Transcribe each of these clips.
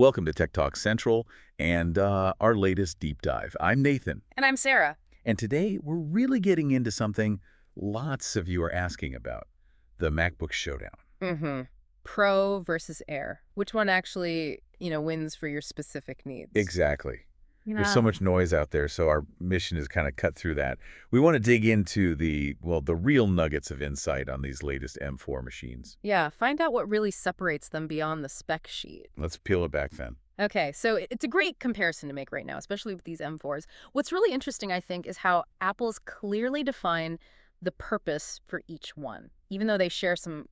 Welcome to Tech Talk Central and our latest deep dive. I'm Nathan, And I'm Sarah. and today we're really getting into something lots of you are asking about, the MacBook Showdown. Mm-hmm. Pro versus Air. Which one actually, wins for your specific needs? Exactly. You There's so know, much noise out there, so our mission is kind of cut through that. We want to dig into the real nuggets of insight on these latest M4 machines. yeah, find out what really separates them beyond the spec sheet. Let's peel it back then. Okay, so it's a great comparison to make right now, especially with these M4s. What's really interesting, I think, is how Apple's clearly defined the purpose for each one, even though they share some,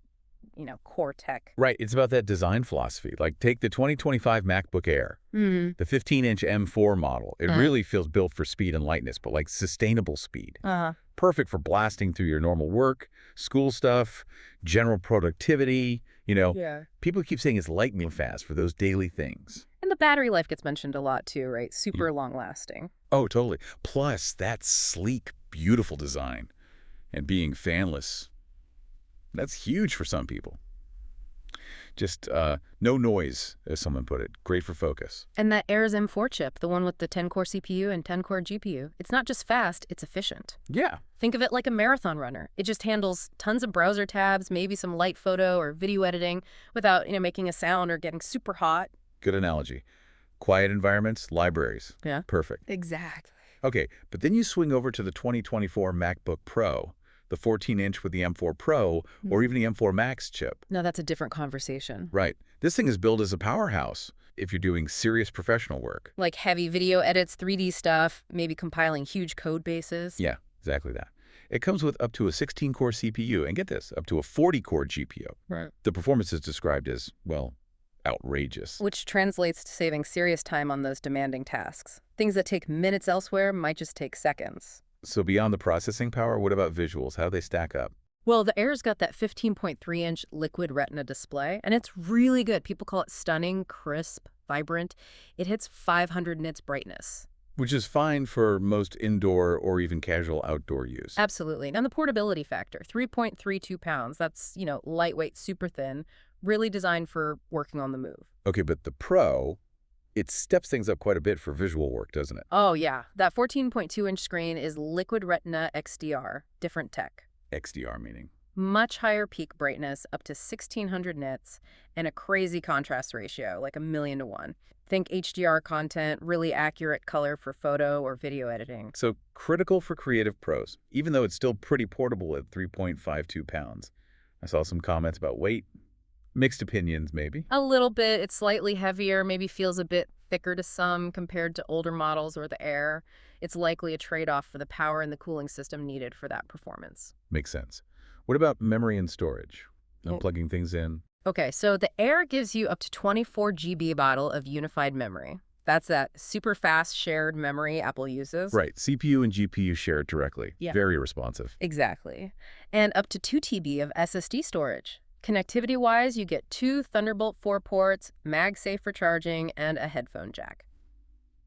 core tech. Right, it's about that design philosophy. Like, take the 2025 MacBook Air. Mm-hmm. The 15-inch M4 model, it really feels built for speed and lightness, but like sustainable speed. Uh-huh. Perfect for blasting through your normal work, school stuff, general productivity. Yeah. People keep saying it's lightning fast for those daily things. And the battery life gets mentioned a lot too, right? Super long lasting. Oh, totally. Plus, that sleek, beautiful design and being fanless, that's huge for some people. Just no noise, as someone put it. Great for focus. And that Air's M4 chip, the one with the 10-core CPU and 10-core GPU, it's not just fast, it's efficient. Yeah. Think of it like a marathon runner. It just handles tons of browser tabs, maybe some light photo or video editing without, making a sound or getting super hot. Good analogy. Quiet environments, libraries. Yeah. Perfect. Exactly. Okay, but then you swing over to the 2024 MacBook Pro, the 14-inch with the M4 Pro, or even the M4 Max chip. No, that's a different conversation. Right. This thing is built as a powerhouse if you're doing serious professional work. Like heavy video edits, 3D stuff, maybe compiling huge code bases. Yeah, exactly that. It comes with up to a 16-core CPU, and get this, up to a 40-core GPU. Right. The performance is described as, well, outrageous. Which translates to saving serious time on those demanding tasks. Things that take minutes elsewhere might just take seconds. So beyond the processing power, what about visuals? How do they stack up? Well, the Air's got that 15.3-inch liquid retina display, and it's really good. People call it stunning, crisp, vibrant. It hits 500 nits brightness. Which is fine for most indoor or even casual outdoor use. Absolutely. And the portability factor, 3.32 pounds. That's, lightweight, super thin, really designed for working on the move. Okay, but the Pro, it steps things up quite a bit for visual work, doesn't it? Oh, yeah. That 14.2-inch screen is liquid retina XDR, different tech. XDR meaning. Much higher peak brightness, up to 1600 nits, and a crazy contrast ratio, like 1,000,000 to 1. Think HDR content, really accurate color for photo or video editing. So critical for creative pros, even though it's still pretty portable at 3.52 pounds. I saw some comments about weight. Mixed opinions, maybe. A little bit. It's slightly heavier, maybe feels a bit thicker to some compared to older models or the Air. It's likely a trade-off for the power and the cooling system needed for that performance. Makes sense. What about memory and storage? I'm Well- plugging things in. Okay, so the Air gives you up to 24 GB bottle of unified memory. That's that super fast shared memory Apple uses. Right, CPU and GPU shared directly. Yeah. Very responsive. Exactly. And up to 2 TB of SSD storage. Connectivity-wise, you get 2 Thunderbolt 4 ports, MagSafe for charging, and a headphone jack.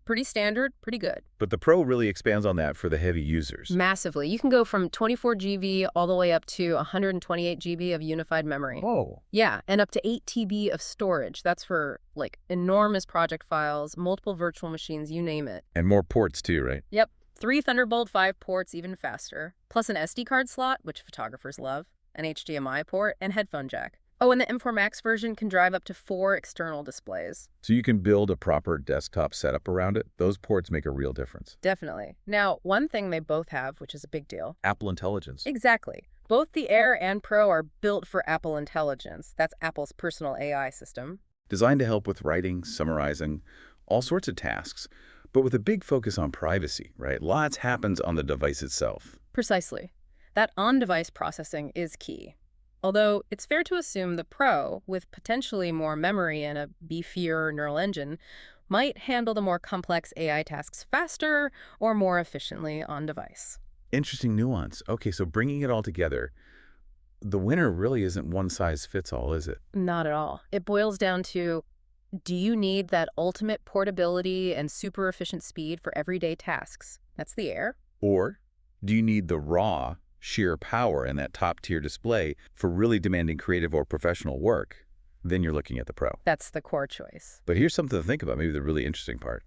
Pretty standard, pretty good. But the Pro really expands on that for the heavy users. Massively. You can go from 24 GB all the way up to 128 GB of unified memory. Oh. Yeah, and up to 8 TB of storage. That's for, enormous project files, multiple virtual machines, you name it. And more ports too, right? Yep. 3 Thunderbolt 5 ports, even faster. Plus an SD card slot, which photographers love, an HDMI port, and headphone jack. Oh, and the M4 Max version can drive up to 4 external displays. So you can build a proper desktop setup around it. Those ports make a real difference. Definitely. Now, one thing they both have, which is a big deal. Apple Intelligence. Exactly. Both the Air and Pro are built for Apple Intelligence. That's Apple's personal AI system. Designed to help with writing, summarizing, all sorts of tasks, but with a big focus on privacy, right? Lots happens on the device itself. Precisely. That on-device processing is key. Although it's fair to assume the Pro, with potentially more memory and a beefier neural engine, might handle the more complex AI tasks faster or more efficiently on device. Interesting nuance. Okay, so bringing it all together, the winner really isn't one size fits all, is it? Not at all. It boils down to, do you need that ultimate portability and super efficient speed for everyday tasks? That's the Air. Or do you need the raw, sheer power and that top-tier display for really demanding creative or professional work? then you're looking at the Pro. That's the core choice. But here's something to think about, maybe the really interesting part.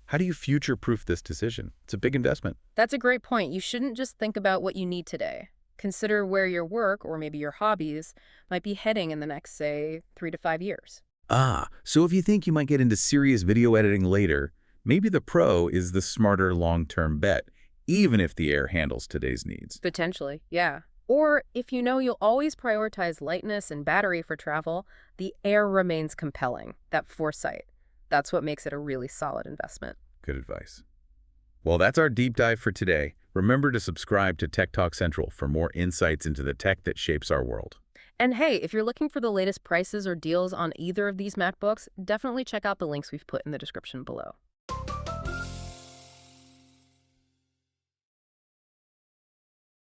How do you future-proof this decision? It's a big investment. That's a great point. You shouldn't just think about what you need today. Consider where your work, or maybe your hobbies, might be heading in the next, say, 3 to 5 years. Ah, so if you think you might get into serious video editing later, maybe the Pro is the smarter long-term bet, even if the Air handles today's needs. Potentially, yeah. Or if you know you'll always prioritize lightness and battery for travel, the Air remains compelling. That foresight. That's what makes it a really solid investment. Good advice. Well, that's our deep dive for today. Remember to subscribe to Tech Talk Central for more insights into the tech that shapes our world. And hey, if you're looking for the latest prices or deals on either of these MacBooks, definitely check out the links we've put in the description below.